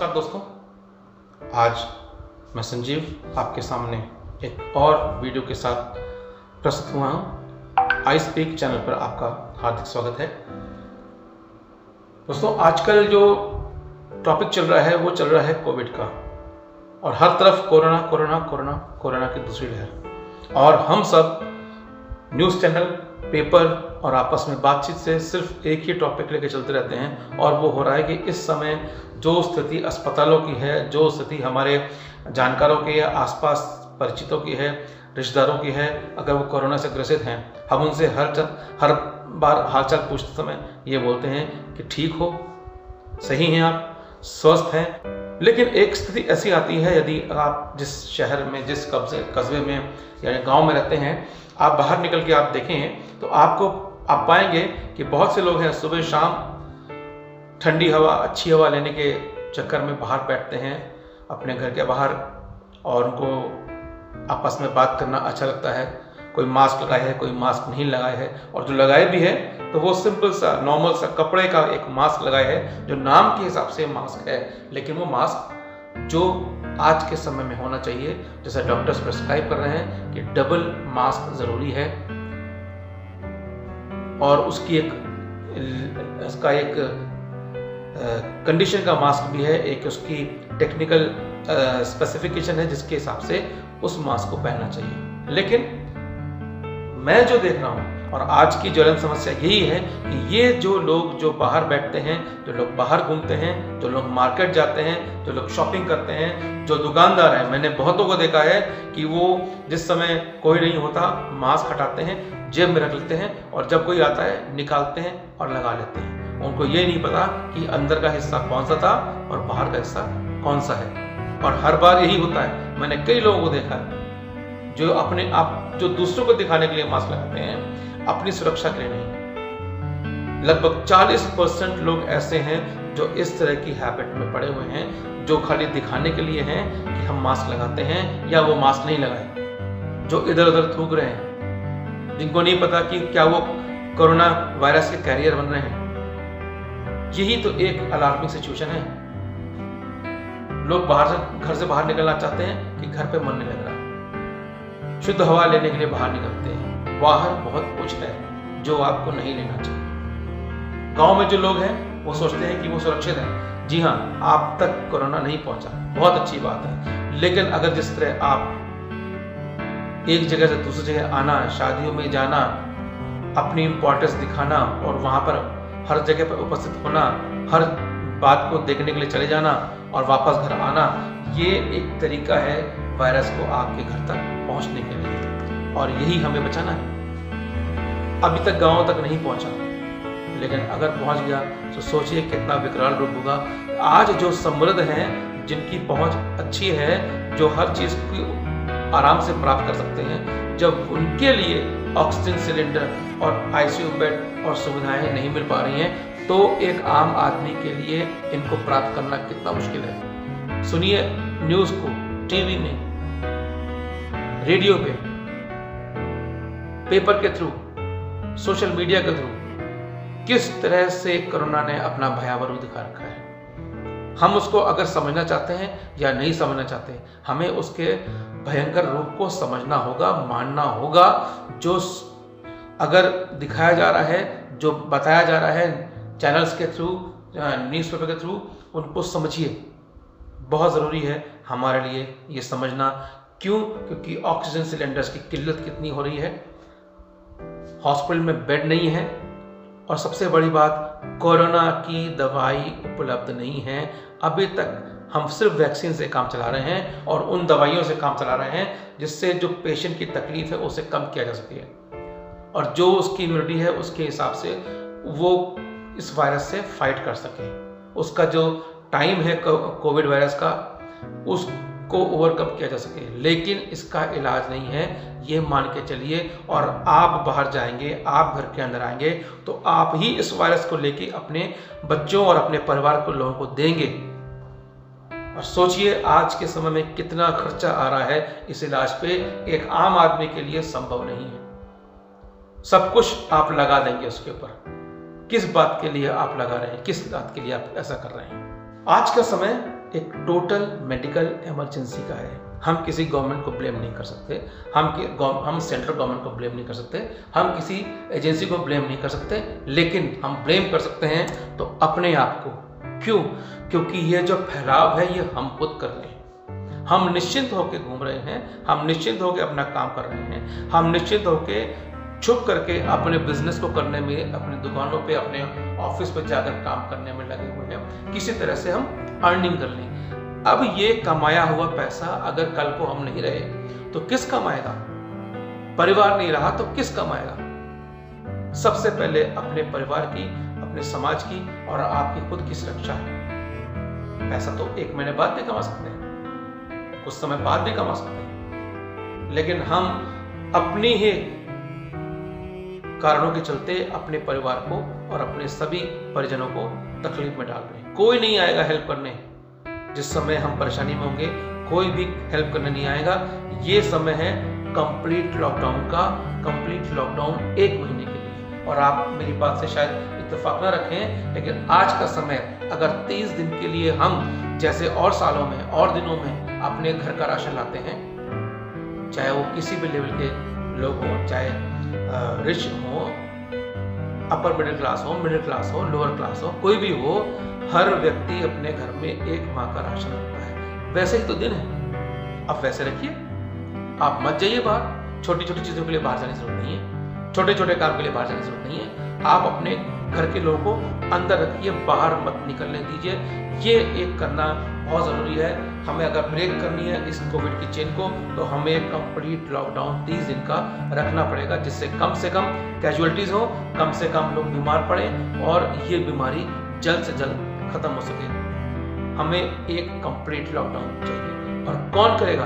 नमस्कार दोस्तों, आज मैं संजीव आपके सामने एक और वीडियो के साथ प्रस्तुत हुआ हूँ। आई स्पीक चैनल पर आपका हार्दिक स्वागत है। दोस्तों, आजकल जो टॉपिक चल रहा है वो चल रहा है कोविड का, और हर तरफ कोरोना कोरोना कोरोना कोरोना की दूसरी लहर, और हम सब न्यूज़ चैनल, पेपर और आपस में बातचीत से सिर्फ एक ही टॉपिक लेके चलते रहते हैं, और वो हो रहा है कि इस समय जो स्थिति अस्पतालों की है, जो स्थिति हमारे जानकारों की या आसपास परिचितों की है, रिश्तेदारों की है, अगर वो कोरोना से ग्रसित हैं, हम उनसे हर बार हालचाल पूछते समय ये बोलते हैं कि ठीक हो, सही हैं आप, स्वस्थ हैं। लेकिन एक स्थिति ऐसी आती है, यदि आप जिस शहर में, जिस कस्बे में यानी गांव में रहते हैं, आप बाहर निकल के आप देखें तो आप पाएंगे कि बहुत से लोग हैं सुबह शाम ठंडी हवा, अच्छी हवा लेने के चक्कर में बाहर बैठते हैं अपने घर के बाहर, और उनको आपस में बात करना अच्छा लगता है। कोई मास्क लगाए है, कोई मास्क नहीं लगाए है, और जो लगाए भी है तो वो सिंपल सा नॉर्मल सा कपड़े का एक मास्क लगाए है, जो नाम के हिसाब से मास्क है, लेकिन वो मास्क जो आज के समय में होना चाहिए, जैसा डॉक्टर्स प्रिस्क्राइब कर रहे हैं कि डबल मास्क जरूरी है, और उसका एक कंडीशन का मास्क भी है, एक उसकी टेक्निकल स्पेसिफिकेशन है जिसके हिसाब से उस मास्क को पहनना चाहिए। लेकिन मैं जो देख रहा हूँ, और आज की ज्वलन समस्या यही है कि ये जो लोग जो बाहर बैठते हैं, जो लोग बाहर घूमते हैं, जो लोग मार्केट जाते हैं, जो लोग शॉपिंग करते हैं, जो दुकानदार हैं, मैंने बहुतों को देखा है कि वो जिस समय कोई नहीं होता मास्क हटाते हैं, जेब में रख लेते हैं, और जब कोई आता है निकालते हैं और लगा लेते हैं। उनको ये नहीं पता कि अंदर का हिस्सा कौन सा था और बाहर का हिस्सा कौन सा है। और हर बार यही होता है। मैंने कई लोगों को देखा है जो दूसरों को दिखाने के लिए मास्क लगाते हैं, अपनी सुरक्षा के लिए नहीं। लगभग 40% लोग ऐसे हैं जो इस तरह की हैबिट में पड़े हुए हैं, जो खाली दिखाने के लिए हैं कि हम मास्क लगाते हैं, या वो मास्क नहीं लगाए, जो इधर उधर थूक रहे हैं, जिनको नहीं पता कि क्या वो कोरोना वायरस के कैरियर बन रहे हैं। यही तो एक अलार्मिंग सिचुएशन है। लोग घर से बाहर निकलना चाहते हैं कि घर पे मन नहीं लग रहा, शुद्ध हवा लेने के लिए बाहर निकलते हैं। बाहर बहुत कुछ है जो आपको नहीं लेना चाहिए। गांव में जो लोग हैं वो सोचते हैं कि वो सुरक्षित हैं। जी हाँ, आप तक कोरोना नहीं पहुंचा, बहुत अच्छी बात है। लेकिन अगर जिस तरह आप एक जगह से दूसरी जगह आना, शादियों में जाना, अपनी इंपॉर्टेंस दिखाना, और वहां पर हर जगह पर उपस्थित होना, हर बात को देखने के लिए चले जाना और वापस घर आना, ये एक तरीका है वायरस को आपके घर तक पहुंचने के लिए, और यही हमें बचाना है। अभी तक गांव तक नहीं पहुंचा, लेकिन अगर पहुंच गया तो सोचिए कितना विकराल रूप होगा। आज जो समृद्ध हैं, जिनकी पहुंच अच्छी है, जो हर चीज को आराम से प्राप्त कर सकते हैं, जब उनके लिए ऑक्सीजन सिलेंडर और आईसीयू बेड और सुविधाएं नहीं मिल पा रही हैं, तो एक आम आदमी के लिए इनको प्राप्त करना कितना मुश्किल है। सुनिए न्यूज को, टीवी में, रेडियो पे, पेपर के थ्रू, सोशल मीडिया के थ्रू, किस तरह से कोरोना ने अपना भयावह रूप दिखा रखा है। हम उसको अगर समझना चाहते हैं या नहीं समझना चाहते, हमें उसके भयंकर रूप को समझना होगा, मानना होगा। जो अगर दिखाया जा रहा है, जो बताया जा रहा है चैनल्स के थ्रू, न्यूज़पेपर के थ्रू, उनको समझिए। बहुत ज़रूरी है हमारे लिए ये समझना। क्यों? क्योंकि ऑक्सीजन सिलेंडर्स की किल्लत कितनी हो रही है, हॉस्पिटल में बेड नहीं है, और सबसे बड़ी बात, कोरोना की दवाई उपलब्ध नहीं है। अभी तक हम सिर्फ वैक्सीन से काम चला रहे हैं, और उन दवाइयों से काम चला रहे हैं जिससे जो पेशेंट की तकलीफ है उसे कम किया जा सके, और जो उसकी इम्यूनिटी है उसके हिसाब से वो इस वायरस से फाइट कर सके। उसका जो टाइम है कोविड वायरस का, उसको ओवरकम किया जा सके। लेकिन इसका इलाज नहीं है, ये मान के चलिए। और आप बाहर जाएंगे, आप घर के अंदर आएंगे, तो आप ही इस वायरस को लेके अपने बच्चों और अपने परिवार को, लोगों को देंगे। और सोचिए आज के समय में कितना खर्चा आ रहा है इस इलाज पे। एक आम आदमी के लिए संभव नहीं है। सब कुछ आप लगा देंगे उसके ऊपर। किस बात के लिए आप लगा रहे हैं, किस बात के लिए आप ऐसा कर रहे हैं। आज का समय एक टोटल मेडिकल इमरजेंसी का है। हम किसी गवर्नमेंट को ब्लेम नहीं कर सकते, हम सेंट्रल गवर्नमेंट को ब्लेम नहीं कर सकते, हम किसी एजेंसी को ब्लेम नहीं कर सकते, लेकिन हम ब्लेम कर सकते हैं तो अपने आप को। क्यों? क्योंकि ये जो फैलाव है ये हम खुद कर रहे हैं। हम निश्चिंत होकर घूम रहे हैं, हम निश्चिंत होकर अपना काम कर रहे हैं, हम निश्चिंत होकर छुप करके अपने बिजनेस को करने में, अपनी दुकानों पे, अपने ऑफिस पे जाकर काम करने में लगे हुए हैं, किसी तरह से हम अर्निंग कर लें। अब ये कमाया हुआ पैसा अगर कल को हम नहीं रहे तो किस कमाएगा? परिवार नहीं रहा तो किस कमाएगा? सबसे पहले अपने परिवार की, अपने समाज की और आपकी खुद की सुरक्षा है। पैसा तो 1 महीने बाद भी कमा सकते हैं, कुछ समय बाद भी कमा सकते हैं, लेकिन हम अपनी ही कारणों के चलते अपने परिवार को और अपने सभी परिजनों को तकलीफ में डाल रहे हैं। कोई नहीं आएगा हेल्प करने। जिस समय हम परेशानी में होंगे कोई भी हेल्प करने नहीं आएगा। ये समय है कंप्लीट लॉकडाउन का, कंप्लीट लॉकडाउन 1 महीने के लिए। और आप मेरी बात से शायद इत्तेफाक ना रखें, लेकिन आज का समय अगर 30 दिन के लिए हम जैसे और सालों में और दिनों में अपने घर का राशन लाते हैं, चाहे वो किसी भी लेवल के लोग हों, चाहे रिच हो, अपर मिडिल क्लास हो, मिडिल क्लास हो, लोअर क्लास हो, कोई भी हो, हर व्यक्ति अपने घर में 1 माह का राशन रखता है। वैसे ही तो दिन है, अब वैसे रखिए। आप मत जाइए बाहर, छोटी छोटी चीजों के लिए बाहर जाने की जरूरत नहीं है, छोटे छोटे काम के लिए बाहर जाने की जरूरत नहीं है। आप अपने घर के लोगों को अंदर रखिए, बाहर मत निकलने दीजिए। ये एक करना बहुत ज़रूरी है। हमें अगर ब्रेक करनी है इस कोविड की चेन को, तो हमें कंप्लीट लॉकडाउन 30 दिन का रखना पड़ेगा, जिससे कम से कम कैजुअलिटीज़ हो, कम से कम लोग बीमार पड़े और ये बीमारी जल्द से जल्द खत्म हो सके। हमें एक कंप्लीट लॉकडाउन चाहिए। और कौन करेगा?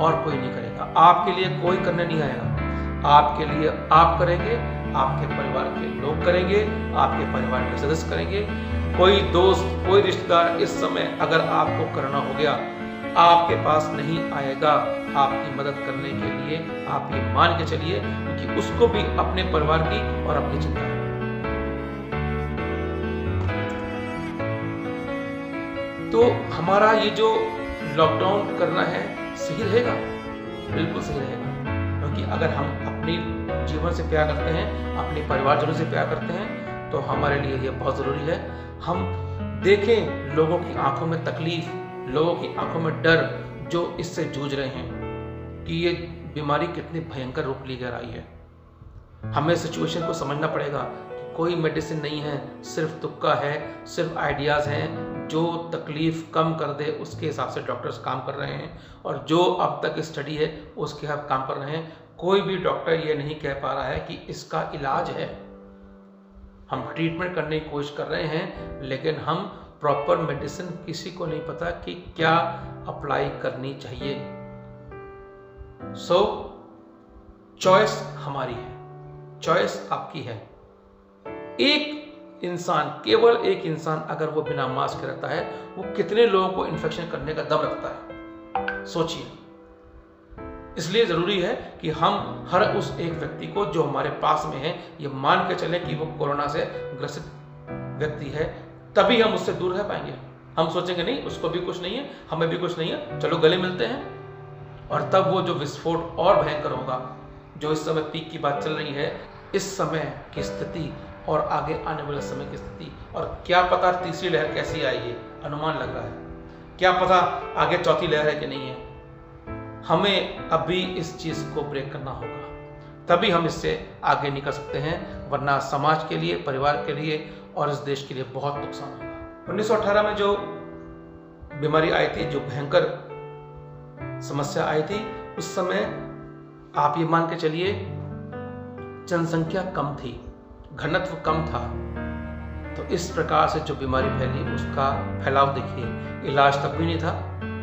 और कोई नहीं करेगा। आपके लिए कोई करने नहीं आएगा, आपके लिए आप करेंगे, आपके परिवार के लोग करेंगे, आपके परिवार के सदस्य करेंगे। कोई दोस्त, कोई रिश्तेदार इस समय अगर आपको करना हो गया, आपके पास नहीं आएगा आपकी मदद करने के लिए। आप ये मान के चलिए, क्योंकि उसको भी अपने परिवार की और अपनी चिंता है। तो हमारा ये जो लॉकडाउन करना है सही रहेगा, बिल्कुल सही रहेगा। क्योंकि अगर हम अपने जीवन से प्यार करते हैं, अपने परिवारजनों से प्यार करते हैं, तो हमारे लिए ये बहुत ज़रूरी है। हम देखें लोगों की आंखों में तकलीफ, लोगों की आंखों में डर, जो इससे जूझ रहे हैं कि ये बीमारी कितनी भयंकर रूप ली जा रही है। हमें सिचुएशन को समझना पड़ेगा कि कोई मेडिसिन नहीं है, सिर्फ तुक्का है, सिर्फ आइडियाज़ हैं। जो तकलीफ कम कर दे उसके हिसाब से डॉक्टर्स काम कर रहे हैं, और जो अब तक स्टडी है उसके हिसाब काम कर रहे हैं। कोई भी डॉक्टर ये नहीं कह पा रहा है कि इसका इलाज है। हम ट्रीटमेंट करने की कोशिश कर रहे हैं, लेकिन हम प्रॉपर मेडिसिन किसी को नहीं पता कि क्या अप्लाई करनी चाहिए। सो चॉइस हमारी है, चॉइस आपकी है। एक इंसान, केवल एक इंसान अगर वो बिना मास्क के रहता है, वो कितने लोगों को इन्फेक्शन करने का दम रखता है, सोचिए। इसलिए जरूरी है कि हम हर उस एक व्यक्ति को जो हमारे पास में है, ये मान के चलें कि वो कोरोना से ग्रसित व्यक्ति है, तभी हम उससे दूर रह पाएंगे। हम सोचेंगे नहीं उसको भी कुछ नहीं है, हमें भी कुछ नहीं है, चलो गले मिलते हैं, और तब वो जो विस्फोट और भयंकर होगा। जो इस समय पीक की बात चल रही है, इस समय की स्थिति और आगे आने वाले समय की स्थिति, और क्या पता तीसरी लहर कैसी आएगी, अनुमान लग रहा है। क्या पता आगे चौथी लहर है कि नहीं है। हमें अभी इस चीज़ को ब्रेक करना होगा, तभी हम इससे आगे निकल सकते हैं, वरना समाज के लिए, परिवार के लिए और इस देश के लिए बहुत नुकसान होगा। 1918 में जो बीमारी आई थी, जो भयंकर समस्या आई थी, उस समय आप ये मान के चलिए जनसंख्या कम थी, घनत्व कम था। तो इस प्रकार से जो बीमारी फैली, उसका फैलाव देखिए। इलाज तब भी नहीं था,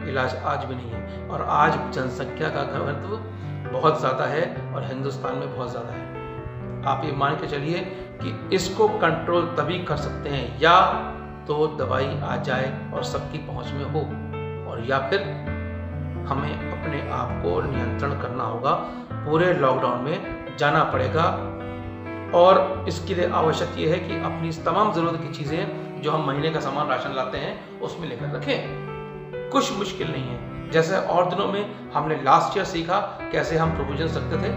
इलाज आज भी नहीं है, और आज जनसंख्या का घनत्व बहुत ज़्यादा है और हिंदुस्तान में बहुत ज़्यादा है। आप ये मान के चलिए कि इसको कंट्रोल तभी कर सकते हैं या तो दवाई आ जाए और सबकी पहुंच में हो, और या फिर हमें अपने आप को नियंत्रण करना होगा। पूरे लॉकडाउन में जाना पड़ेगा, और इसके लिए आवश्यक ये है कि अपनी तमाम ज़रूरत की चीज़ें जो हम महीने का सामान राशन लाते हैं उसमें लेकर रखें। कुछ मुश्किल नहीं है। जैसे और दिनों में हमने लास्ट ईयर सीखा कैसे हम प्रोविजन रखते थे,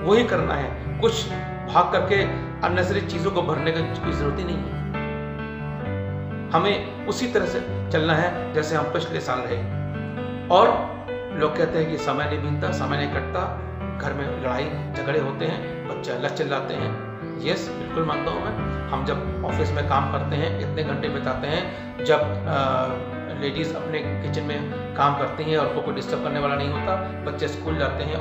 वही करना है। कुछ भाग करके अननेसेसरी चीजों को भरने की कोई जरूरत ही नहीं है। हमें उसी तरह से चलना है जैसे हम पिछले साल रहे। और लोग कहते हैं कि समय नहीं बीतता, समय नहीं कटता, घर में लड़ाई झगड़े होते हैं, बच्चे अलग चिल्लाते हैं। यस, बिल्कुल मानता हूँ मैं। हम जब ऑफिस में काम करते हैं, इतने घंटे बिताते हैं, जब लेडीज अपने किचन में काम करती हैं और कोई डिस्टर्ब करने वाला नहीं होता, बच्चे स्कूल जाते हैं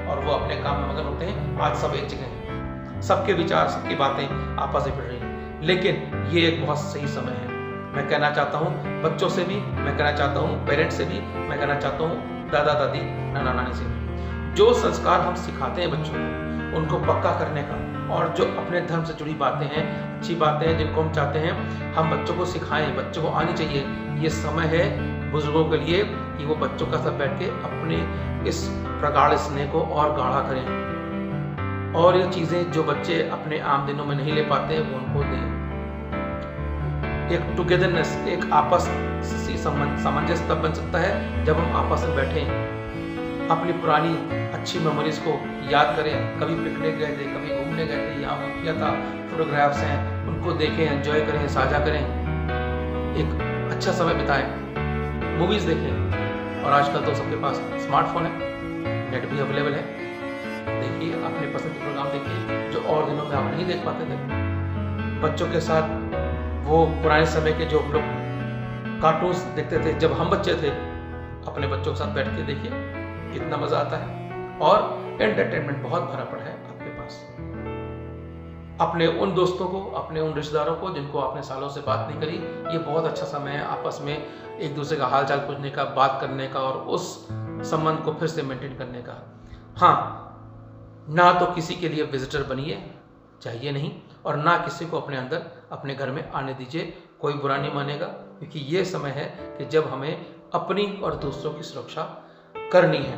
और वो अपने काम में मगन होते हैं। आज सब एक जगह हैं, सबके विचार, सबकी बातें आपस में भिड़ रही हैं। लेकिन ये एक बहुत सही समय है। मैं कहना चाहता हूँ बच्चों से भी, मैं कहना चाहता हूँ पेरेंट्स से भी, मैं कहना चाहता हूँ दादा दादी नाना नानी से भी। जो संस्कार हम सिखाते हैं बच्चों को, उनको पक्का करने का, और जो अपने धर्म से जुड़ी बातें हैं, अच्छी बातें हैं जिनको हम चाहते हैं हम बच्चों को सिखाएं, बच्चों को आनी चाहिए। ये समय है बुजुर्गों के लिए कि वो बच्चों का साथ बैठ के अपने इस प्रगाढ़ स्नेह को और गाढ़ा करें, और ये चीजें जो बच्चे अपने आम दिनों में नहीं ले पाते हैं वो उनको दें। एक टुगेदरनेस, एक आपस सामंजस्य तब बन सकता है जब हम आपस में बैठे अपनी पुरानी अच्छी मेमोरीज को याद करें। कभी पिकनिक गए थे, कभी घूमने गए थे, यहाँ वो किया था, फोटोग्राफ्स हैं, उनको देखें, एंजॉय करें, साझा करें, एक अच्छा समय बिताएं, मूवीज देखें। और आजकल तो सबके पास स्मार्टफोन है, नेट भी अवेलेबल है। देखिए, अपने पसंद के प्रोग्राम देखिए जो और दिनों में आप नहीं देख पाते थे। बच्चों के साथ वो पुराने समय के जो हम लोग कार्टून्स देखते थे जब हम बच्चे थे, अपने बच्चों के साथ बैठ के देखिए, कितना मजा आता है। और एंटरटेनमेंट बहुत भरा पड़ा है आपके पास। अपने उन दोस्तों को, अपने उन रिश्तेदारों को जिनको आपने सालों से बात नहीं करी, ये बहुत अच्छा समय है आपस में एक दूसरे का हाल चाल पूछने का, बात करने का, और उस संबंध को फिर से मेंटेन करने का। हाँ, ना तो किसी के लिए विजिटर बनिए, चाहिए नहीं, और ना किसी को अपने अंदर, अपने घर में आने दीजिए। कोई बुरा नहीं मानेगा, क्योंकि ये समय है कि जब हमें अपनी और दूसरों की सुरक्षा करनी है।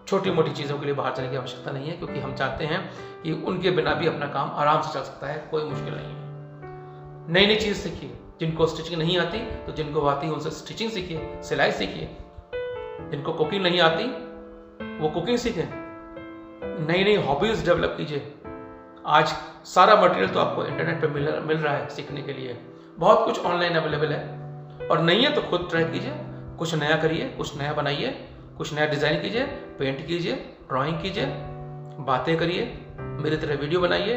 छोटी मोटी चीज़ों के लिए बाहर जाने की आवश्यकता नहीं है, क्योंकि हम चाहते हैं कि उनके बिना भी अपना काम आराम से चल सकता है, कोई मुश्किल नहीं है। नई नई चीज़ सीखिए, जिनको स्टिचिंग नहीं आती तो जिनको आती है उनसे स्टिचिंग सीखिए, सिलाई सीखिए। जिनको कुकिंग नहीं आती वो कुकिंग सीखें। नई नई हॉबीज डेवलप कीजिए। आज सारा मटेरियल तो आपको इंटरनेट पे मिल रहा है सीखने के लिए, बहुत कुछ ऑनलाइन अवेलेबल है। और नहीं है तो खुद ट्राई कीजिए, कुछ नया करिए, कुछ नया बनाइए, कुछ नया डिज़ाइन कीजिए, पेंट कीजिए, ड्राइंग कीजिए, बातें करिए, मेरी तरह वीडियो बनाइए,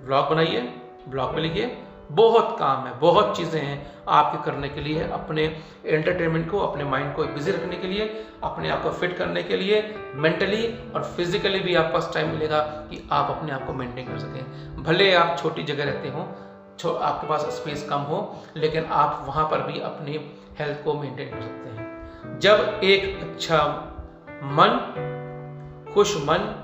व्लॉग बनाइए, ब्लॉग पे लिखिए। बहुत काम है, बहुत चीज़ें हैं आपके करने के लिए, अपने एंटरटेनमेंट को, अपने माइंड को बिजी रखने के लिए, अपने आप को फिट करने के लिए, मेंटली और फिजिकली भी आपके पास टाइम मिलेगा कि आप अपने आप को मेंटेन कर सकें। भले आप छोटी जगह रहते हो, आपके पास स्पेस कम हो, लेकिन आप वहाँ पर भी अपनी हेल्थ को मेंटेन कर सकते हैं। जब एक अच्छा मन, खुश मन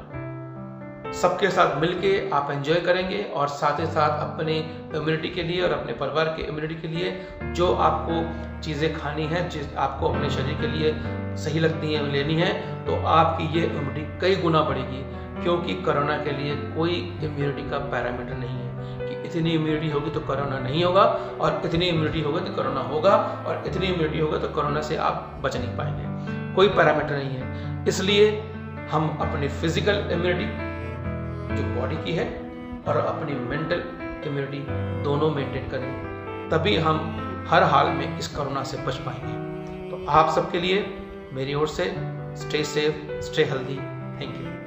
सबके साथ मिलके आप एंजॉय करेंगे, और साथ ही साथ अपने इम्यूनिटी के लिए और अपने परिवार के इम्यूनिटी के लिए जो आपको चीज़ें खानी है, जिस आपको अपने शरीर के लिए सही लगती हैं लेनी है, तो आपकी ये इम्यूनिटी कई गुना बढ़ेगी। क्योंकि कोरोना के लिए कोई इम्यूनिटी का पैरामीटर नहीं है कि इतनी इम्यूनिटी होगी तो कोरोना नहीं होगा, और इतनी इम्यूनिटी होगी तो कोरोना होगा, और इतनी इम्यूनिटी होगा तो कोरोना से आप बच नहीं पाएंगे। कोई पैरामीटर नहीं है। इसलिए हम अपनी फिजिकल इम्यूनिटी जो बॉडी की है और अपनी मेंटल इम्यूनिटी दोनों मेंटेन करें, तभी हम हर हाल में इस कोरोना से बच पाएंगे। तो आप सबके लिए मेरी ओर से stay safe, stay healthy. Thank you.